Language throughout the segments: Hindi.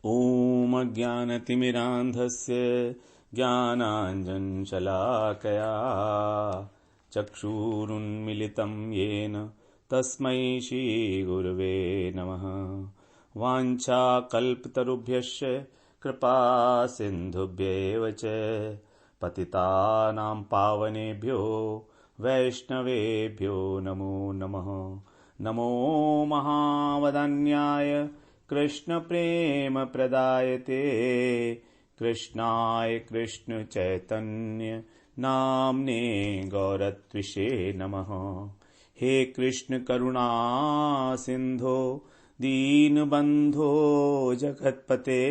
ॐ अज्ञानतिमिरान्धस्य ज्ञानाञ्जनशलाकया चक्षुरुन्मीलितं येन तस्मै श्रीगुरवे नमः। वाञ्छाकल्पतरुभ्यश्च कृपासिन्धुभ्येव च पतितानां पावनेभ्यो वैष्णवेभ्यो नमो नमः। नमो महावदन्याय कृष्णप्रेम प्रदायते कृष्णाय कृष्ण चैतन्य नाम्ने गौरत्विषे नमः। हे कृष्ण करुणा सिंधो दीनबंधो जगत्पते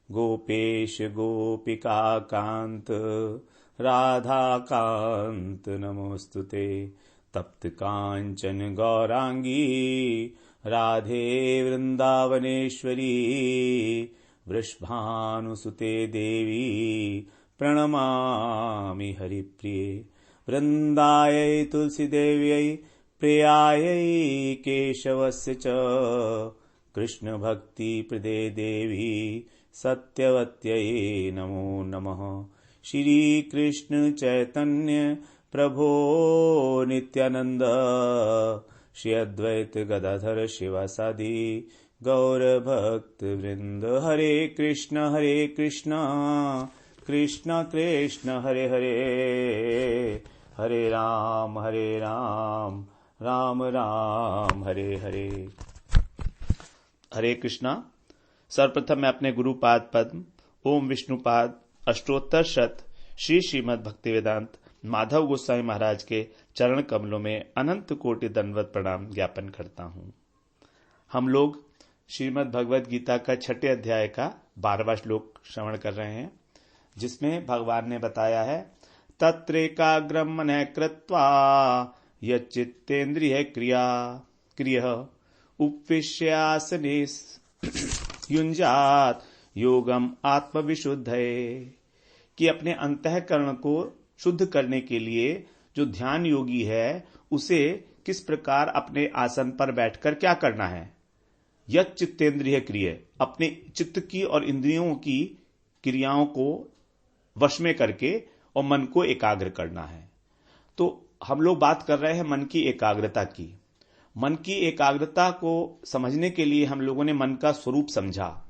गोपेश गोपिका कांत राधा कांत नमोस्तुते। तप्त कांचन गौरांगी राधे वृंदावनेश्वरी वृषभानुसुते देवी प्रणमामि हरिप्रिये। वृंदायै तुलसीदेव्यै प्रियायै केशवस्य च कृष्णभक्तिप्रदे देवी सत्यवत्यै नमो नमः। श्रीकृष्ण चैतन्य प्रभो नित्यानंद श्री अद्वैत गदाधर शिवासादि गौर भक्त वृंद। हरे कृष्ण कृष्ण कृष्ण हरे हरे, हरे राम राम राम हरे हरे। हरे कृष्णा। सर्वप्रथम मैं अपने गुरुपाद पद्म ओम विष्णुपाद अष्टोत्तर शत श्री श्रीमद् भक्तिवेदांत माधव गोस्वामी महाराज के चरण कमलों में अनंत कोटि दंडवत प्रणाम ज्ञापन करता हूं। हम लोग श्रीमद् भगवद गीता का 6ठे अध्याय का 12वां श्लोक श्रवण कर रहे हैं, जिसमें भगवान ने बताया है तत्रैकाग्रम मनः कृत्वा यच्चित्तेन्द्रिय क्रियः उपविश्यासने युञ्जात योगम आत्मविशुद्धये। कि अपने अंतःकरण को शुद्ध करने के लिए जो ध्यान योगी है उसे किस प्रकार अपने आसन पर बैठकर क्या करना है। यत् चित्तेन्द्रिय क्रिय, अपने चित्त की और इंद्रियों की क्रियाओं को वश में करके और मन को एकाग्र करना है। तो हम लोग बात कर रहे हैं मन की एकाग्रता की। मन की एकाग्रता को समझने के लिए हम लोगों ने मन का स्वरूप समझा।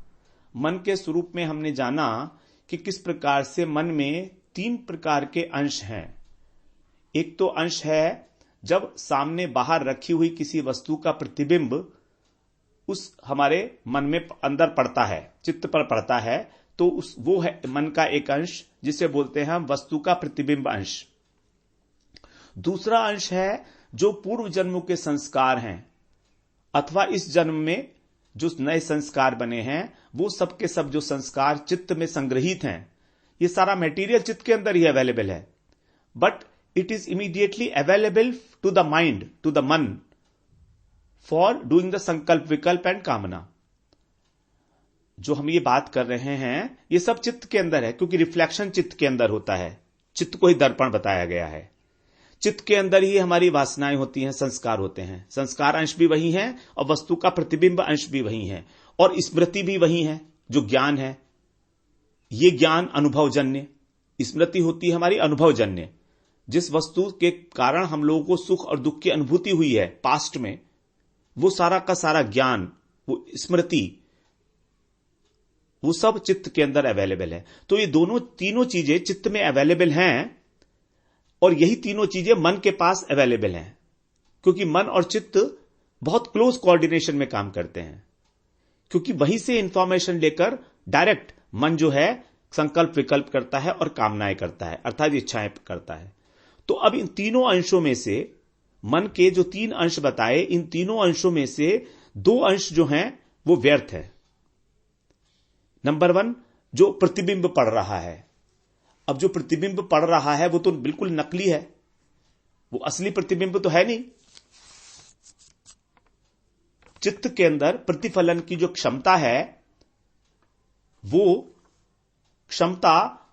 मन के स्वरूप में हमने जाना कि किस प्रकार से मन में 3 प्रकार के अंश हैं। एक तो अंश है जब सामने बाहर रखी हुई किसी वस्तु का प्रतिबिंब उस हमारे मन में अंदर पड़ता है, चित्त पर पड़ता है, तो वो है मन का एक अंश जिसे बोलते हैं हम वस्तु का प्रतिबिंब अंश। दूसरा अंश है जो पूर्व जन्मों के संस्कार हैं अथवा इस जन्म में जो नए संस्कार बने हैं, वो सब के सब जो संस्कार चित्त में संग्रहित हैं, ये सारा मटेरियल चित्त के अंदर ही अवेलेबल है, but it is immediately available to the mind, to the man, for doing the sankalpa vikalpa and कामना। जो हम ये बात कर रहे हैं ये सब चित्त के अंदर है, क्योंकि रिफ्लेक्शन चित्त के अंदर होता है। चित्त को ही दर्पण बताया गया है। चित्त के अंदर ही हमारी वासनाएं होती हैं, संस्कार होते हैं। संस्कार अंश भी वही है और वस्तु का प्रतिबिंब अंश भी वही है, और स्मृति भी वही है जो ज्ञान है। ये ज्ञान अनुभवजन्य, स्मृति होती है हमारी अनुभवजन्य। जिस वस्तु के कारण हम लोगों को सुख और दुख की अनुभूति हुई है पास्ट में, वो सारा का सारा ज्ञान, वो स्मृति, वो सब चित्त के अंदर अवेलेबल है। तो ये तीनों चीजें चित्त में अवेलेबल हैं, और यही तीनों चीजें मन के पास अवेलेबल हैं, क्योंकि मन और चित्त बहुत क्लोज कोऑर्डिनेशन में काम करते हैं। क्योंकि वहीं से इंफॉर्मेशन लेकर डायरेक्ट मन जो है संकल्प विकल्प करता है और कामनाएं करता है, अर्थात इच्छाएं करता है। तो अब इन तीनों अंशों में से, मन के जो 3 अंश बताए, इन तीनों अंशों में से 2 अंश जो हैं वो व्यर्थ है। नंबर 1 जो प्रतिबिंब पड़ रहा है। अब जो प्रतिबिंब पड़ रहा है वो तो बिल्कुल नकली है, वो असली प्रतिबिंब तो है नहीं। चित्त के अंदर प्रतिफलन की जो क्षमता है, वो क्षमता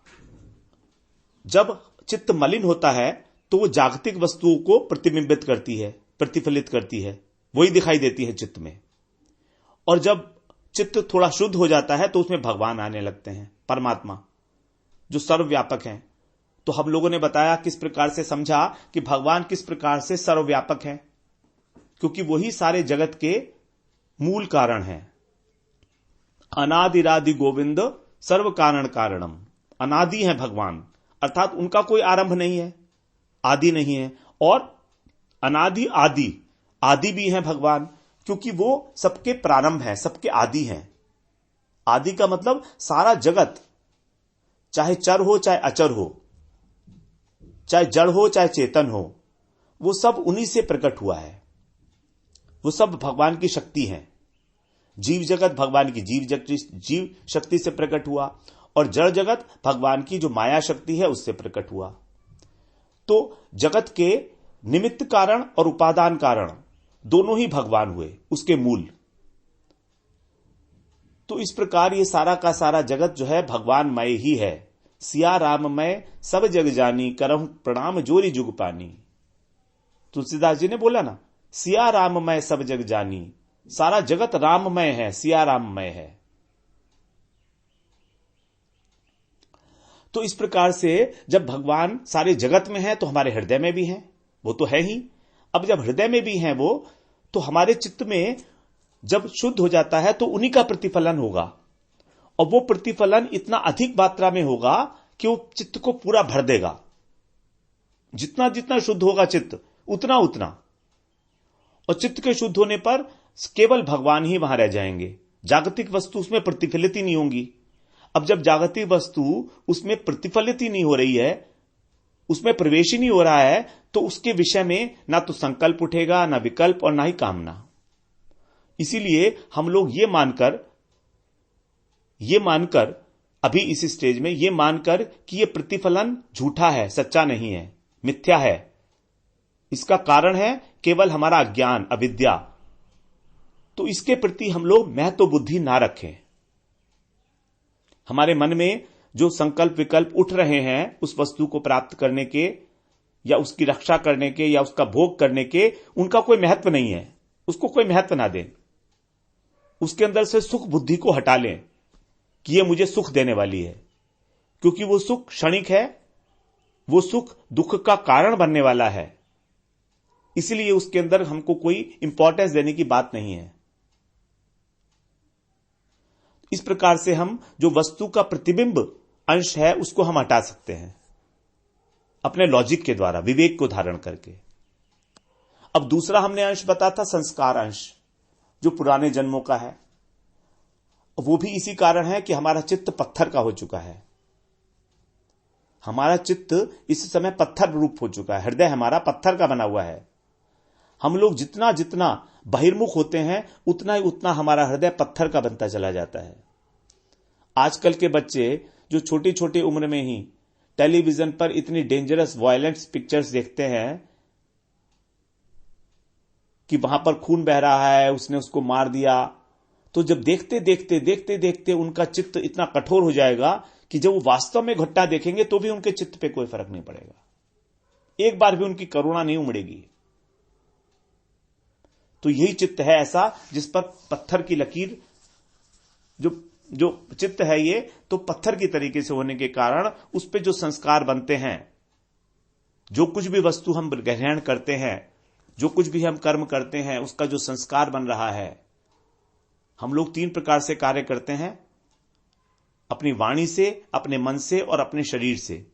जब चित्त मलिन होता है तो वो जागतिक वस्तुओं को प्रतिबिंबित करती है, प्रतिफलित करती है, वही दिखाई देती है चित्त में। और जब चित्त थोड़ा शुद्ध हो जाता है तो उसमें भगवान आने लगते हैं, परमात्मा जो सर्वव्यापक हैं। तो हम लोगों ने बताया किस प्रकार से समझा कि भगवान किस प्रकार से सर्वव्यापक हैं, क्योंकि वही सारे जगत के मूल कारण हैं। अनादिरादि गोविंद सर्व कारण कारणम, अनादि है भगवान, अर्थात उनका कोई आरंभ नहीं है, आदि नहीं है, और अनादि आदि, आदि भी है भगवान, क्योंकि वो सबके प्रारंभ है, सबके आदि हैं। आदि का मतलब सारा जगत, चाहे चर हो चाहे अचर हो, चाहे जड़ हो चाहे चेतन हो, वो सब उन्हीं से प्रकट हुआ है। वो सब भगवान की शक्ति है। जीव जगत भगवान की जीव शक्ति से प्रकट हुआ, और जड़ जगत भगवान की जो माया शक्ति है उससे प्रकट हुआ। तो जगत के निमित्त कारण और उपादान कारण दोनों ही भगवान हुए, उसके मूल। तो इस प्रकार ये सारा का सारा जगत जो है भगवानमय ही है। सिया राममय सब जग जानी, करहु प्रणाम जोरी जुग पानी। तुलसीदास जी ने बोला ना, सिया राममय सब जग जानी, सारा जगत राममय है, सिया राममय है। तो इस प्रकार से जब भगवान सारे जगत में है तो हमारे हृदय में भी हैं, वो तो है ही। अब जब हृदय में भी हैं वो, तो हमारे चित्त में जब शुद्ध हो जाता है तो उन्हीं का प्रतिफलन होगा, और वो प्रतिफलन इतना अधिक मात्रा में होगा कि वो चित्त को पूरा भर देगा। जितना जितना शुद्ध होगा चित्त, उतना उतना। और चित्त के शुद्ध होने पर केवल भगवान ही वहां रह जाएंगे, जागतिक वस्तु उसमें प्रतिफलित ही नहीं होंगी। अब जब जागतिक वस्तु उसमें प्रतिफलित ही नहीं हो रही है, उसमें प्रवेश ही नहीं हो रहा है, तो उसके विषय में ना तो संकल्प उठेगा, ना विकल्प, और ना ही कामना। इसीलिए हम लोग ये मानकर अभी इस स्टेज में ये मानकर कि ये प्रतिफलन झूठा है, सच्चा नहीं है, मिथ्या है, इसका कारण है केवल हमारा अज्ञान, अविद्या। तो इसके प्रति हम लोग महत्व बुद्धि ना रखें। हमारे मन में जो संकल्प विकल्प उठ रहे हैं उस वस्तु को प्राप्त करने के, या उसकी रक्षा करने के, या उसका भोग करने के, उनका कोई महत्व नहीं है, उसको कोई महत्व ना दें। उसके अंदर से सुख बुद्धि को हटा लें कि ये मुझे सुख देने वाली है, क्योंकि वो सुख क्षणिक है, वो सुख दुख का कारण बनने वाला है। इसलिए उसके अंदर हमको कोई इंपॉर्टेंस देने की बात नहीं है। इस प्रकार से हम जो वस्तु का प्रतिबिंब अंश है उसको हम हटा सकते हैं अपने लॉजिक के द्वारा, विवेक को धारण करके। अब दूसरा हमने अंश बताया था संस्कार अंश, जो पुराने जन्मों का है। वो भी इसी कारण है कि हमारा चित्त पत्थर का हो चुका है। हमारा चित्त इस समय पत्थर रूप हो चुका है, हृदय हमारा पत्थर का बना हुआ है। हम लोग जितना जितना बहिर्मुख होते हैं उतना ही उतना हमारा हृदय पत्थर का बनता चला जाता है। आजकल के बच्चे जो छोटी छोटी उम्र में ही टेलीविजन पर इतनी डेंजरस वायलेंस पिक्चर्स देखते हैं कि वहां पर खून बह रहा है, उसने उसको मार दिया, तो जब देखते देखते देखते देखते उनका चित्त इतना कठोर हो जाएगा कि जब वो वास्तव में घटना देखेंगे तो भी उनके चित्त पे कोई फर्क नहीं पड़ेगा, एक बार भी उनकी करुणा नहीं उमड़ेगी। तो यही चित्त है ऐसा जिस पर पत्थर की लकीर, जो चित्त है ये तो पत्थर की तरीके से होने के कारण उस पे जो संस्कार बनते हैं, जो कुछ भी वस्तु हम ग्रहण करते हैं, जो कुछ भी हम कर्म करते हैं, उसका जो संस्कार बन रहा है। हम लोग 3 प्रकार से कार्य करते हैं, अपनी वाणी से, अपने मन से और अपने शरीर से।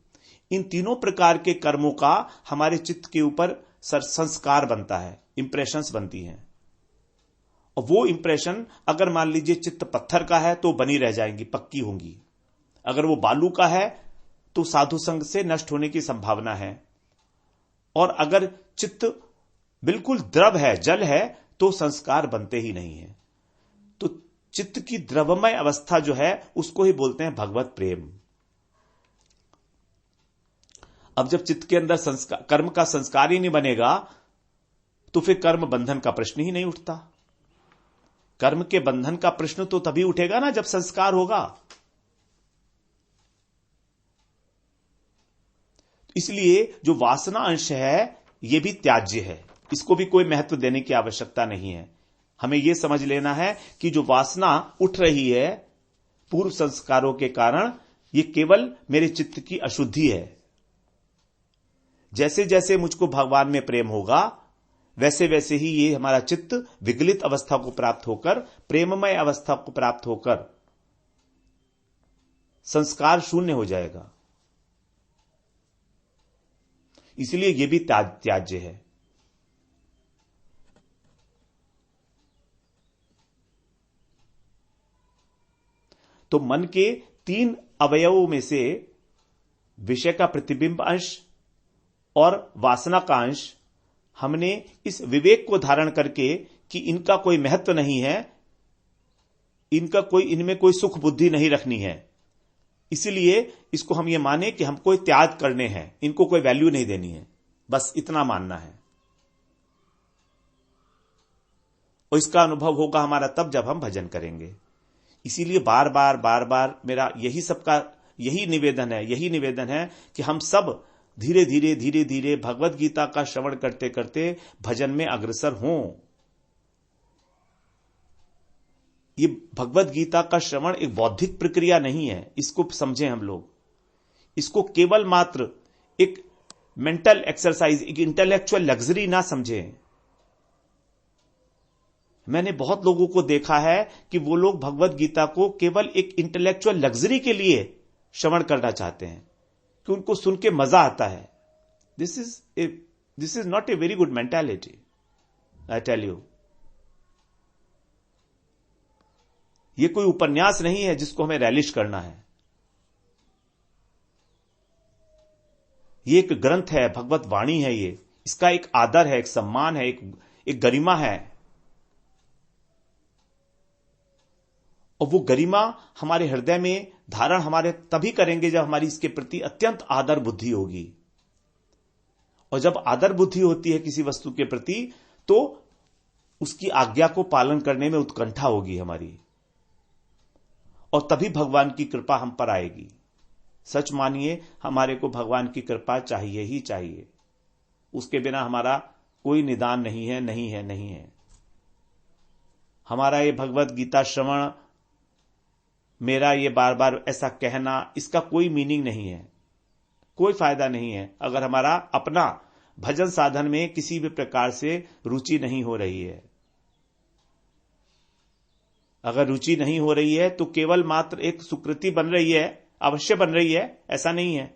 इन तीनों प्रकार के कर्मों का हमारे चित्त के ऊपर संस्कार बनता है, इंप्रेशंस बनती हैं। और वो इंप्रेशन अगर मान लीजिए चित्त पत्थर का है तो बनी रह जाएंगी, पक्की होंगी। अगर वो बालू का है तो साधु संग से नष्ट होने की संभावना है। और अगर चित्त बिल्कुल द्रव है, जल है, तो संस्कार बनते ही नहीं है। तो चित्त की द्रवमय अवस्था जो है उसको ही बोलते हैं भगवत प्रेम। अब जब चित्त के अंदर संस्कार, कर्म का संस्कार ही नहीं बनेगा तो फिर कर्म बंधन का प्रश्न ही नहीं उठता। कर्म के बंधन का प्रश्न तो तभी उठेगा ना जब संस्कार होगा। इसलिए जो वासना अंश है यह भी त्याज्य है, इसको भी कोई महत्व देने की आवश्यकता नहीं है। हमें यह समझ लेना है कि जो वासना उठ रही है पूर्व संस्कारों के कारण, ये केवल मेरे चित्त की अशुद्धि है। जैसे जैसे मुझको भगवान में प्रेम होगा वैसे वैसे ही ये हमारा चित्त विगलित अवस्था को प्राप्त होकर, प्रेममय अवस्था को प्राप्त होकर संस्कार शून्य हो जाएगा। इसलिए यह भी त्याज्य है। तो मन के 3 अवयवों में से विषय का प्रतिबिंब अंश और वासना का अंश हमने इस विवेक को धारण करके कि इनका कोई महत्व नहीं है, इनमें कोई सुख बुद्धि नहीं रखनी है, इसलिए इसको हम ये माने कि हमको त्याग करने हैं, इनको कोई वैल्यू नहीं देनी है, बस इतना मानना है। और इसका अनुभव होगा हमारा तब जब हम भजन करेंगे। इसीलिए बार बार मेरा यही निवेदन है कि हम सब धीरे धीरे भगवत गीता का श्रवण करते करते भजन में अग्रसर हों। ये भगवत गीता का श्रवण एक बौद्धिक प्रक्रिया नहीं है, इसको समझें हम लोग। इसको केवल मात्र एक मेंटल एक्सरसाइज, एक इंटेलेक्चुअल लग्जरी ना समझें। मैंने बहुत लोगों को देखा है कि वो लोग भगवत गीता को केवल एक इंटेलेक्चुअल लग्जरी के लिए श्रवण करना चाहते हैं कि उनको सुन के मजा आता है। This is not a very good mentality, I tell you. ये कोई उपन्यास नहीं है जिसको हमें रैलिश करना है। ये एक ग्रंथ है, भगवत वाणी है। ये इसका एक आदर है, एक सम्मान है, एक गरिमा है। और वो गरिमा हमारे हृदय में धारण हमारे तभी करेंगे जब हमारी इसके प्रति अत्यंत आदर बुद्धि होगी। और जब आदर बुद्धि होती है किसी वस्तु के प्रति, तो उसकी आज्ञा को पालन करने में उत्कंठा होगी हमारी, और तभी भगवान की कृपा हम पर आएगी। सच मानिए, हमारे को भगवान की कृपा चाहिए ही चाहिए। उसके बिना हमारा कोई निदान नहीं है। हमारा ये भगवत गीता श्रवण, मेरा ये बार बार ऐसा कहना, इसका कोई मीनिंग नहीं है, कोई फायदा नहीं है अगर हमारा अपना भजन साधन में किसी भी प्रकार से रुचि नहीं हो रही है। अगर रुचि नहीं हो रही है तो केवल मात्र एक सुकृति बन रही है, अवश्य बन रही है, ऐसा नहीं है।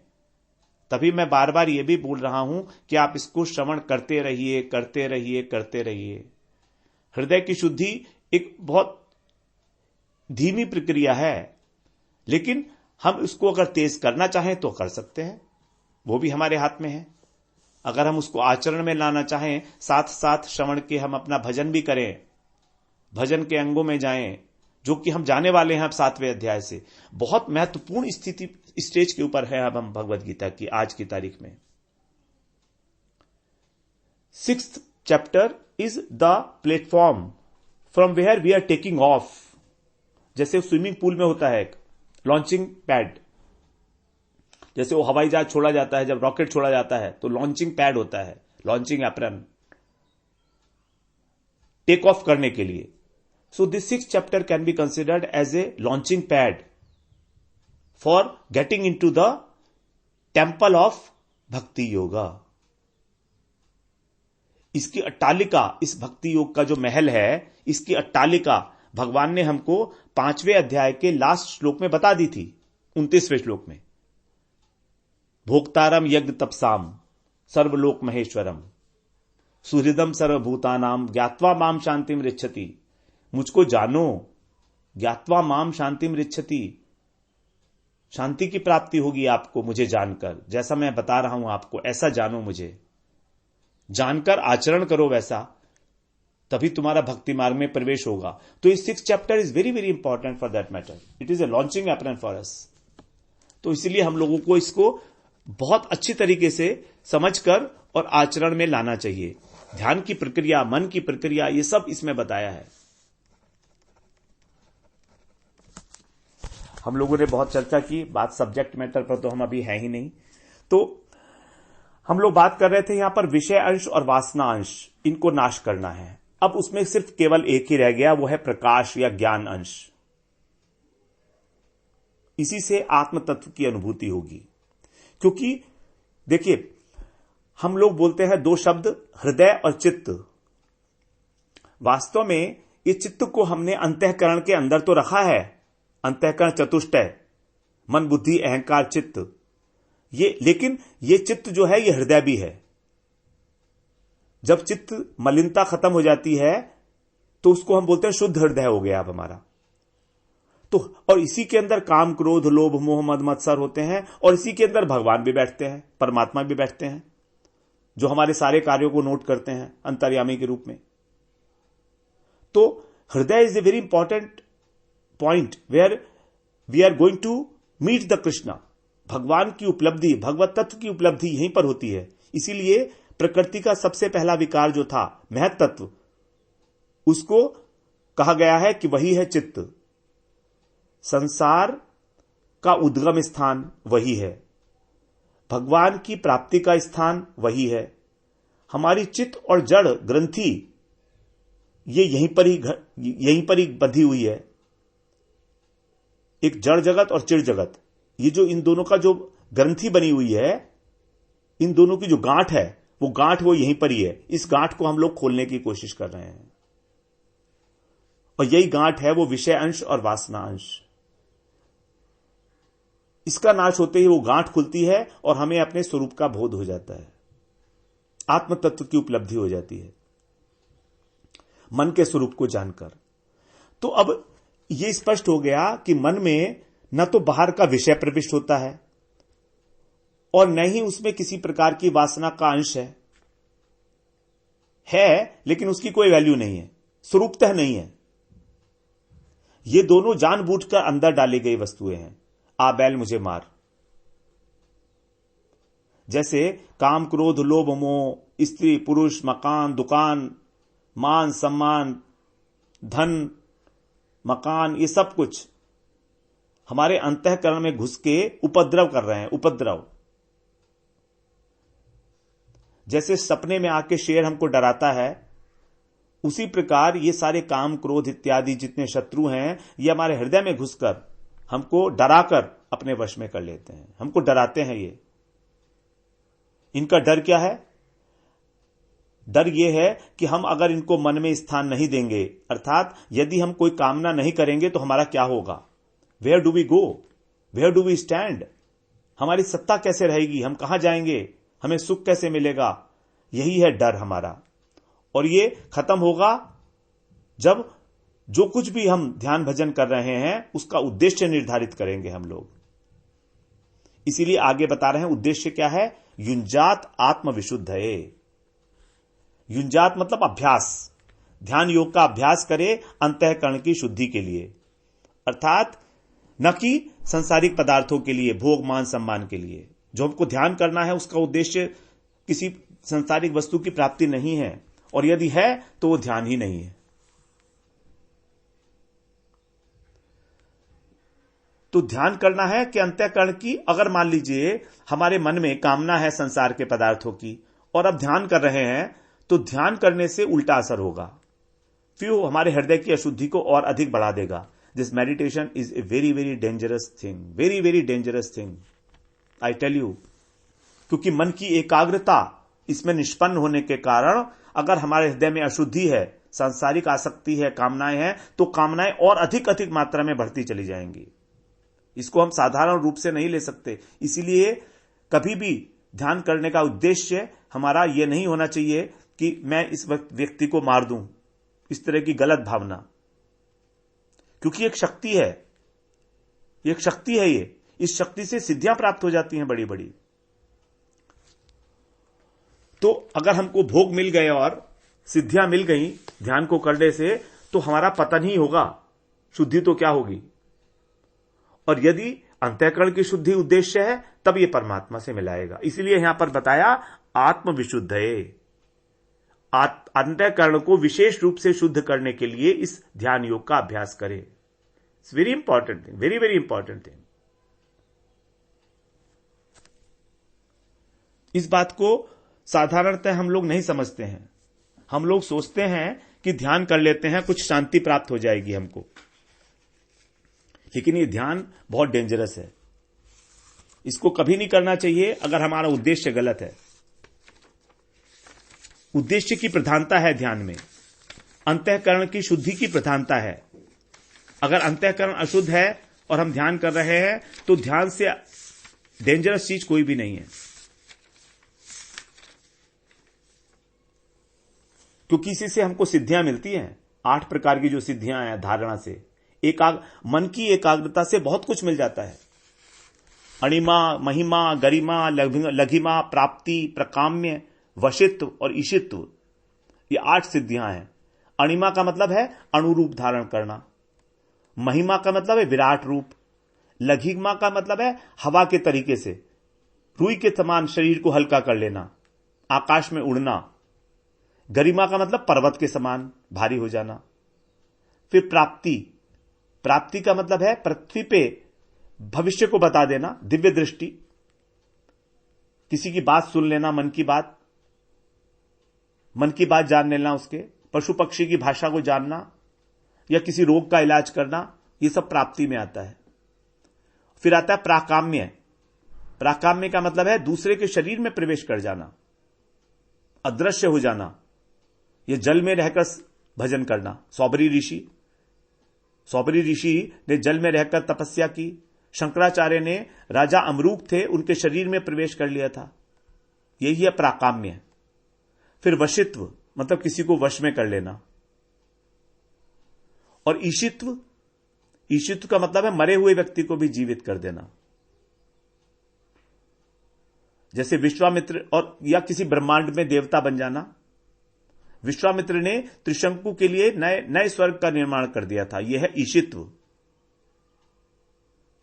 तभी मैं बार बार यह भी बोल रहा हूं कि आप इसको श्रवण करते रहिए। हृदय की शुद्धि एक बहुत धीमी प्रक्रिया है, लेकिन हम इसको अगर तेज करना चाहें तो कर सकते हैं, वो भी हमारे हाथ में है। अगर हम उसको आचरण में लाना चाहें, साथ साथ श्रवण के हम अपना भजन भी करें, भजन के अंगों में जाएं, जो कि हम जाने वाले हैं अब 7वें अध्याय से। बहुत महत्वपूर्ण स्टेज के ऊपर है अब हम भगवत गीता की आज की तारीख में। 6th chapter is the platform from where we are taking off। जैसे स्विमिंग पूल में होता है एक लॉन्चिंग पैड, जैसे वो हवाई जहाज छोड़ा जाता है, जब रॉकेट छोड़ा जाता है तो लॉन्चिंग पैड होता है, लॉन्चिंग एप्रन, टेक ऑफ करने के लिए। So this 6th chapter can be considered as a launching pad for getting into the temple of bhakti yoga. इसकी अट्टालिका, इस भक्ति योग का जो महल है, इसकी अट्टालिका भगवान ने हमको 5वें अध्याय के लास्ट श्लोक में बता दी थी, 29वें श्लोक में। भोक्तारम यज्ञ तपसाम सर्वलोक महेश्वरम सुहृदम सर्वभूतानाम ज्ञात्वा माम शांतिम रिच्छति। मुझको जानो, ज्ञात्वा माम शांतिम रिच्छति, शांति की प्राप्ति होगी आपको मुझे जानकर। जैसा मैं बता रहा हूं आपको, ऐसा जानो मुझे, जानकर आचरण करो वैसा, तभी तुम्हारा भक्ति मार्ग में प्रवेश होगा। तो इस 6th chapter is very very important for that matter. It is a launching apron for us. तो इसलिए हम लोगों को इसको बहुत अच्छी तरीके से समझकर और आचरण में लाना चाहिए। ध्यान की प्रक्रिया, मन की प्रक्रिया, ये सब इसमें बताया है। हम लोगों ने बहुत चर्चा की, बात सब्जेक्ट मैटर पर तो हम अभी है ही नहीं। तो हम लोग बात कर रहे थे यहां पर विषय अंश और वासना अंश, इनको नाश करना है। अब उसमें सिर्फ केवल एक ही रह गया, वो है प्रकाश या ज्ञान अंश। इसी से आत्म तत्व की अनुभूति होगी। क्योंकि देखिए, हम लोग बोलते हैं दो शब्द, हृदय और चित्त। वास्तव में ये चित्त को हमने अंतःकरण के अंदर तो रखा है, अंतःकरण चतुष्टय, मन बुद्धि अहंकार चित्त, लेकिन ये चित्त जो है ये हृदय भी है। जब चित्त मलिनता खत्म हो जाती है तो उसको हम बोलते हैं शुद्ध हृदय हो गया अब हमारा। तो और इसी के अंदर काम क्रोध लोभ मोह मद मत्सर होते हैं, और इसी के अंदर भगवान भी बैठते हैं, परमात्मा भी बैठते हैं, जो हमारे सारे कार्यों को नोट करते हैं अंतर्यामी के रूप में। तो hridaya is a very important point where we are going to meet the Krishna. भगवान की उपलब्धि, भगवत तत्व की उपलब्धि यहीं पर होती है। इसीलिए प्रकृति का सबसे पहला विकार जो था महत तत्व, उसको कहा गया है कि वही है चित्त। संसार का उद्गम स्थान वही है, भगवान की प्राप्ति का स्थान वही है। हमारी चित्त और जड़ ग्रंथि ये यहीं पर ही बंधी हुई है। एक जड़ जगत और चिड़ जगत, ये जो इन दोनों का जो ग्रंथि बनी हुई है, इन दोनों की जो गांठ है वो यहीं पर ही है। इस गांठ को हम लोग खोलने की कोशिश कर रहे हैं, और यही गांठ है वो विषय अंश और वासना अंश। इसका नाश होते ही वो गांठ खुलती है और हमें अपने स्वरूप का बोध हो जाता है, आत्म तत्व की उपलब्धि हो जाती है मन के स्वरूप को जानकर। तो अब यह स्पष्ट हो गया कि मन में न तो बाहर का विषय प्रविष्ट होता है और न ही उसमें किसी प्रकार की वासना का अंश है, लेकिन उसकी कोई वैल्यू नहीं है, स्वरूपतः नहीं है। ये दोनों जानबूझकर अंदर डाली गई वस्तुएं हैं। आ बैल मुझे मार, जैसे काम क्रोध लोभ मोह, स्त्री पुरुष, मकान दुकान, मान सम्मान, धन मकान, ये सब कुछ हमारे अंतःकरण में घुस के उपद्रव कर रहे हैं। उपद्रव जैसे सपने में आके शेर हमको डराता है, उसी प्रकार ये सारे काम क्रोध इत्यादि जितने शत्रु हैं, ये हमारे हृदय में घुसकर हमको डराकर अपने वश में कर लेते हैं, हमको डराते हैं। ये इनका डर क्या है? डर यह है कि हम अगर इनको मन में स्थान नहीं देंगे, अर्थात यदि हम कोई कामना नहीं करेंगे तो हमारा क्या होगा? Where do we go, where do we stand? हमारी सत्ता कैसे रहेगी, हम कहां जाएंगे, हमें सुख कैसे मिलेगा? यही है डर हमारा। और ये खत्म होगा जब जो कुछ भी हम ध्यान भजन कर रहे हैं उसका उद्देश्य निर्धारित करेंगे हम लोग। इसीलिए आगे बता रहे हैं उद्देश्य क्या है? युंजात आत्म विशुद्धये। युंजात मतलब अभ्यास, ध्यान योग का अभ्यास करे अंतःकरण की शुद्धि के लिए, अर्थात न कि सांसारिक पदार्थों के लिए, भोग मान सम्मान के लिए। जो हमको ध्यान करना है उसका उद्देश्य किसी सांसारिक वस्तु की प्राप्ति नहीं है, और यदि है तो वो ध्यान ही नहीं है। तो ध्यान करना है कि अंतःकरण की, अगर मान लीजिए हमारे मन में कामना है संसार के पदार्थों की और अब ध्यान कर रहे हैं, तो ध्यान करने से उल्टा असर होगा, फिर वो हमारे हृदय की अशुद्धि को और अधिक बढ़ा देगा। This meditation is a very very dangerous thing, very very dangerous thing, I tell you. क्योंकि मन की एकाग्रता इसमें निष्पन्न होने के कारण अगर हमारे हृदय में अशुद्धि है, सांसारिक आसक्ति है, कामनाएं हैं, तो कामनाएं और अधिक अधिक मात्रा में बढ़ती चली जाएंगी। इसको हम साधारण रूप से नहीं ले सकते। इसीलिए कभी भी ध्यान करने का उद्देश्य हमारा यह नहीं होना चाहिए कि मैं इस व्यक्ति को मार दूं, इस तरह की गलत भावना, क्योंकि एक शक्ति है, एक शक्ति है ये, इस शक्ति से सिद्धियां प्राप्त हो जाती हैं बड़ी बड़ी। तो अगर हमको भोग मिल गए और सिद्धियां मिल गई ध्यान को करने से, तो हमारा पतन ही होगा, शुद्धि तो क्या होगी। और यदि अंतःकरण की शुद्धि उद्देश्य है तब यह परमात्मा से मिलाएगा। इसलिए यहां पर बताया आत्म विशुद्धये, अंतःकरण को विशेष रूप से शुद्ध करने के लिए इस ध्यान योग का अभ्यास करें। It's very important thing, very very important thing. इस बात को साधारणतः हम लोग नहीं समझते हैं। हम लोग सोचते हैं कि ध्यान कर लेते हैं, कुछ शांति प्राप्त हो जाएगी हमको, लेकिन ये ध्यान बहुत डेंजरस है। इसको कभी नहीं करना चाहिए अगर हमारा उद्देश्य गलत है। उद्देश्य की प्रधानता है ध्यान में, अंतःकरण की शुद्धि की प्रधानता है। अगर अंतःकरण अशुद्ध है और हम ध्यान कर रहे हैं तो ध्यान से डेंजरस चीज कोई भी नहीं है, क्योंकि इसी से हमको सिद्धियां मिलती हैं। 8 प्रकार की जो सिद्धियां हैं धारणा से, मन की एकाग्रता से बहुत कुछ मिल जाता है। अणिमा, महिमा, गरिमा, लघिमा, प्राप्ति, प्रकाम्य, वशित्व और ईशित्व, ये 8 सिद्धियां हैं। अणिमा का मतलब है अणुरूप धारण करना, महिमा का मतलब है विराट रूप, लघिमा का मतलब है हवा के तरीके से रुई के समान शरीर को हल्का कर लेना, आकाश में उड़ना। गरिमा का मतलब पर्वत के समान भारी हो जाना। फिर प्राप्ति का मतलब है पृथ्वी पे भविष्य को बता देना, दिव्य दृष्टि, किसी की बात सुन लेना, मन की बात जान लेना, उसके पशु पक्षी की भाषा को जानना या किसी रोग का इलाज करना, ये सब प्राप्ति में आता है। फिर आता है प्राकाम्य का मतलब है दूसरे के शरीर में प्रवेश कर जाना, अदृश्य हो जाना, ये जल में रहकर भजन करना। सौबरी ऋषि ने जल में रहकर तपस्या की। शंकराचार्य ने, राजा अमरूक थे, उनके शरीर में प्रवेश कर लिया था। यही है प्राकाम्य। फिर वशित्व मतलब किसी को वश में कर लेना। और ईशित्व का मतलब है मरे हुए व्यक्ति को भी जीवित कर देना, जैसे विश्वामित्र और या किसी ब्रह्मांड में देवता बन जाना। विश्वामित्र ने त्रिशंकु के लिए नए स्वर्ग का निर्माण कर दिया था, यह है ईशित्व।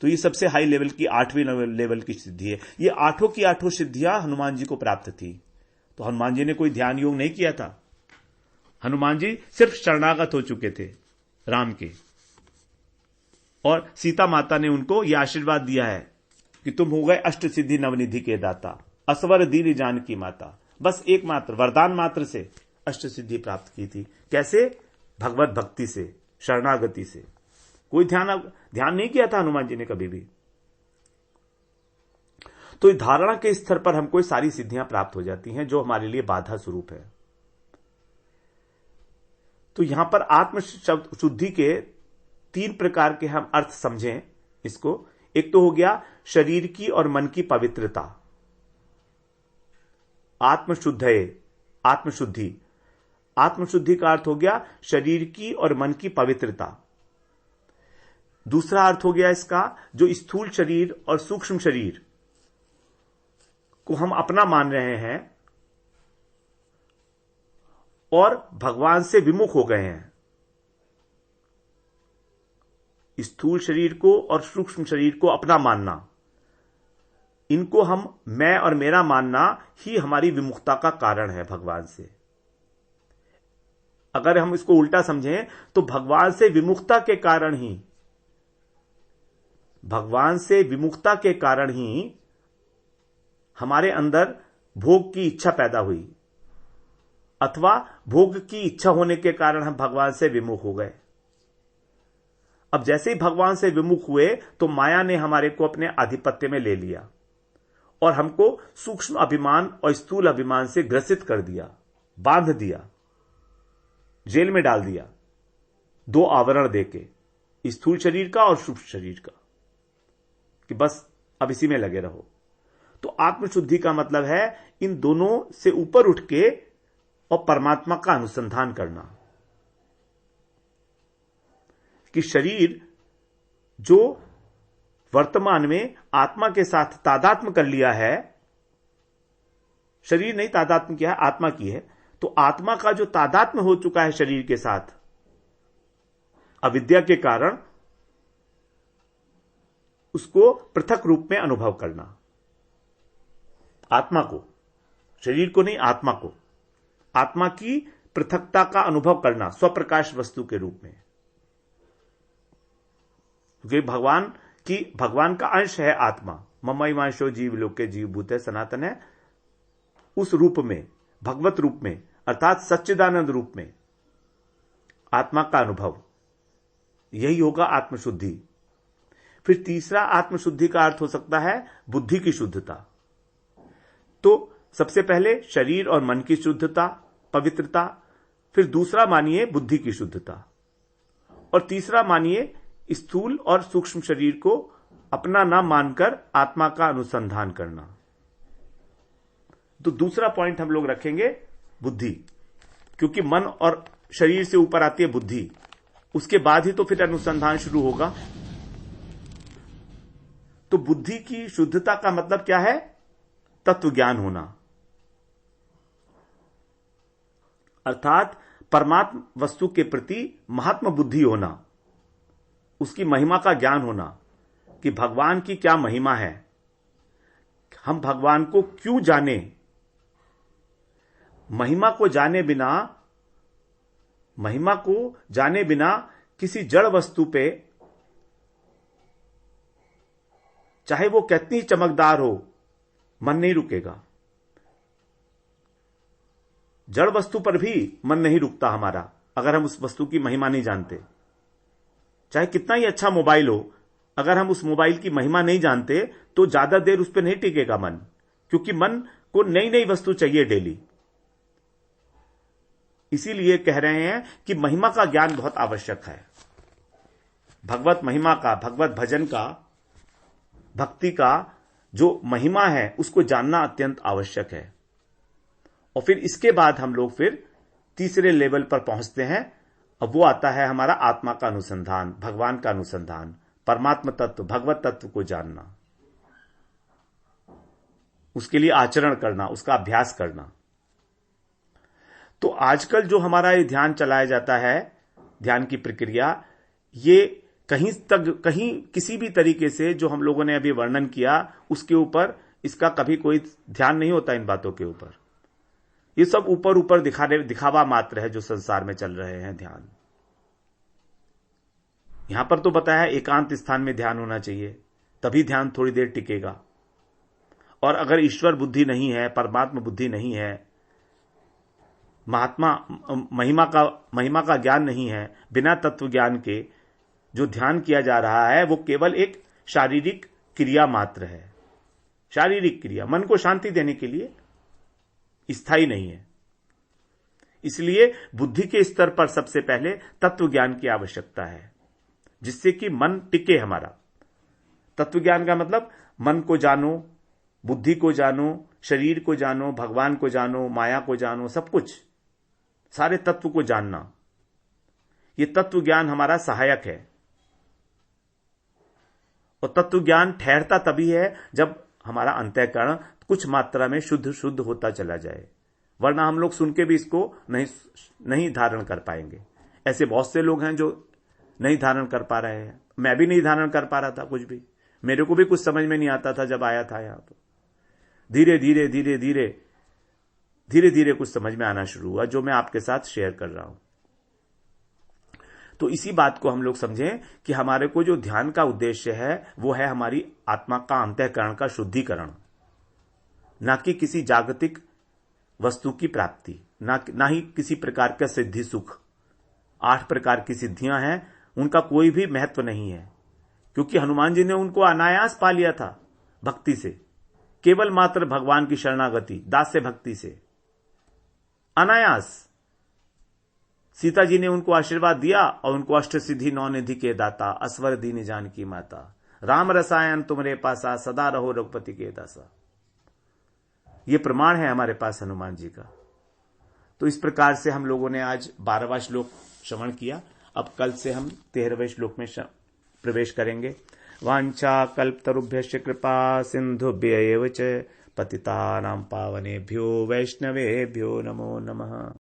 तो ये सबसे हाई लेवल की 8वीं लेवल की सिद्धि है। ये 8 की 8 सिद्धियां हनुमान जी को प्राप्त थी। तो हनुमान जी ने कोई ध्यान योग नहीं किया था, हनुमान जी सिर्फ शरणागत हो चुके थे राम के, और सीता माता ने उनको यह आशीर्वाद दिया है कि तुम हो गए अष्ट सिद्धि नवनिधि के दाता, असवर दीन जानकी माता। बस एकमात्र वरदान मात्र से अष्ट सिद्धि प्राप्त की थी। कैसे? भगवत भक्ति से, शरणागति से। कोई ध्यान नहीं किया था हनुमान जी ने कभी भी। तो इस धारणा के स्तर पर हमको सारी सिद्धियां प्राप्त हो जाती हैं जो हमारे लिए बाधा स्वरूप है। तो यहां पर आत्म शुद्धि के 3 प्रकार के हम अर्थ समझें इसको। एक तो हो गया शरीर की और मन की पवित्रता, आत्मशुद्धि का अर्थ हो गया शरीर की और मन की पवित्रता। दूसरा अर्थ हो गया इसका, जो स्थूल शरीर और सूक्ष्म शरीर को हम अपना मान रहे हैं और भगवान से विमुख हो गए हैं। स्थूल शरीर को और सूक्ष्म शरीर को अपना मानना, इनको हम मैं और मेरा मानना ही हमारी विमुखता का कारण है भगवान से। अगर हम इसको उल्टा समझें तो भगवान से विमुखता के कारण ही हमारे अंदर भोग की इच्छा पैदा हुई, अथवा भोग की इच्छा होने के कारण हम भगवान से विमुख हो गए। अब जैसे ही भगवान से विमुख हुए तो माया ने हमारे को अपने आधिपत्य में ले लिया और हमको सूक्ष्म अभिमान और स्थूल अभिमान से ग्रसित कर दिया, बांध दिया, जेल में डाल दिया, 2 आवरण देके, स्थूल शरीर का और सूक्ष्म शरीर का, कि बस अब इसी में लगे रहो। तो आत्मशुद्धि का मतलब है इन दोनों से ऊपर उठ के और परमात्मा का अनुसंधान करना, कि शरीर जो वर्तमान में आत्मा के साथ तादात्म्य कर लिया है, शरीर नहीं तादात्म्य किया है, आत्मा की है, तो आत्मा का जो तादात्म्य हो चुका है शरीर के साथ अविद्या के कारण, उसको पृथक रूप में अनुभव करना। आत्मा को, शरीर को नहीं, आत्मा को, आत्मा की पृथकता का अनुभव करना स्वप्रकाश वस्तु के रूप में, क्योंकि भगवान का अंश है आत्मा। ममैवांशो जीव लोके जीव भूत है, सनातन है। उस रूप में, भगवत रूप में, अर्थात सच्चिदानंद रूप में आत्मा का अनुभव, यही होगा आत्मशुद्धि। फिर तीसरा आत्मशुद्धि का अर्थ हो सकता है बुद्धि की शुद्धता। तो सबसे पहले शरीर और मन की शुद्धता, पवित्रता, फिर दूसरा मानिए बुद्धि की शुद्धता, और तीसरा मानिए स्थूल और सूक्ष्म शरीर को अपना न मानकर आत्मा का अनुसंधान करना। तो दूसरा पॉइंट हम लोग रखेंगे बुद्धि, क्योंकि मन और शरीर से ऊपर आती है बुद्धि, उसके बाद ही तो फिर अनुसंधान शुरू होगा। तो बुद्धि की शुद्धता का मतलब क्या है? तत्व ज्ञान होना, अर्थात परमात्म वस्तु के प्रति महात्म बुद्धि होना, उसकी महिमा का ज्ञान होना कि भगवान की क्या महिमा है, हम भगवान को क्यों जाने। महिमा को जाने बिना किसी जड़ वस्तु पे, चाहे वो कितनी चमकदार हो, मन नहीं रुकेगा। जड़ वस्तु पर भी मन नहीं रुकता हमारा अगर हम उस वस्तु की महिमा नहीं जानते। चाहे कितना ही अच्छा मोबाइल हो, अगर हम उस मोबाइल की महिमा नहीं जानते तो ज्यादा देर उस पर नहीं टिकेगा मन, क्योंकि मन को नई नई वस्तु चाहिए डेली। इसीलिए कह रहे हैं कि महिमा का ज्ञान बहुत आवश्यक है। भगवत महिमा का, भगवत भजन का, भक्ति का जो महिमा है उसको जानना अत्यंत आवश्यक है। और फिर इसके बाद हम लोग फिर तीसरे लेवल पर पहुंचते हैं। अब वो आता है हमारा आत्मा का अनुसंधान, भगवान का अनुसंधान, परमात्म तत्व, भगवत तत्व को जानना, उसके लिए आचरण करना, उसका अभ्यास करना। तो आजकल जो हमारा ये ध्यान चलाया जाता है, ध्यान की प्रक्रिया, ये कहीं किसी भी तरीके से जो हम लोगों ने अभी वर्णन किया उसके ऊपर इसका कभी कोई ध्यान नहीं होता। इन बातों के ऊपर ये सब ऊपर ऊपर दिखावा मात्र है जो संसार में चल रहे हैं। ध्यान यहां पर तो बताया है एकांत स्थान में ध्यान होना चाहिए, तभी ध्यान थोड़ी देर टिकेगा। और अगर ईश्वर बुद्धि नहीं है, परमात्मा बुद्धि नहीं है, महिमा का ज्ञान नहीं है, बिना तत्व ज्ञान के जो ध्यान किया जा रहा है वो केवल एक शारीरिक क्रिया मात्र है। शारीरिक क्रिया, मन को शांति देने के लिए, स्थायी नहीं है। इसलिए बुद्धि के स्तर पर सबसे पहले तत्व ज्ञान की आवश्यकता है, जिससे कि मन टिके हमारा। तत्व ज्ञान का मतलब मन को जानो, बुद्धि को जानो, शरीर को जानो, भगवान को जानो, माया को जानो, सब कुछ, सारे तत्व को जानना। यह तत्व ज्ञान हमारा सहायक है। और तत्व ज्ञान ठहरता तभी है जब हमारा अंतःकरण कुछ मात्रा में शुद्ध होता चला जाए, वरना हम लोग सुन के भी इसको नहीं धारण कर पाएंगे। ऐसे बहुत से लोग हैं जो नहीं धारण कर पा रहे हैं। मैं भी नहीं धारण कर पा रहा था कुछ भी, मेरे को भी कुछ समझ में नहीं आता था जब आया था यहां। तो धीरे धीरे कुछ समझ में आना शुरू हुआ, जो मैं आपके साथ शेयर कर रहा हूं। तो इसी बात को हम लोग समझें कि हमारे को जो ध्यान का उद्देश्य है वो है हमारी आत्मा का अंतःकरण का शुद्धिकरण, ना कि किसी जागतिक वस्तु की प्राप्ति, ना ही किसी प्रकार का सिद्धि सुख। 8 प्रकार की सिद्धियां हैं, उनका कोई भी महत्व नहीं है, क्योंकि हनुमान जी ने उनको अनायास पा लिया था भक्ति से, केवल मात्र भगवान की शरणागति, दास्य भक्ति से अनायास। सीता जी ने उनको आशीर्वाद दिया और उनको अष्ट सिद्धि 9 निधि के दाता, असवर दीन जानकी माता, राम रसायन तुमरे पासा, सदा रहो रघुपति के दासा। ये प्रमाण है हमारे पास हनुमान जी का। तो इस प्रकार से हम लोगों ने आज 12वां श्लोक श्रवण किया। अब कल से हम 13वें श्लोक में प्रवेश करेंगे। वांछा कल्पतरुभ्यश्च कृपा सिंधुभ्य एव च पतितानां पावनेभ्यो वैष्णवेभ्यो नमो नमः।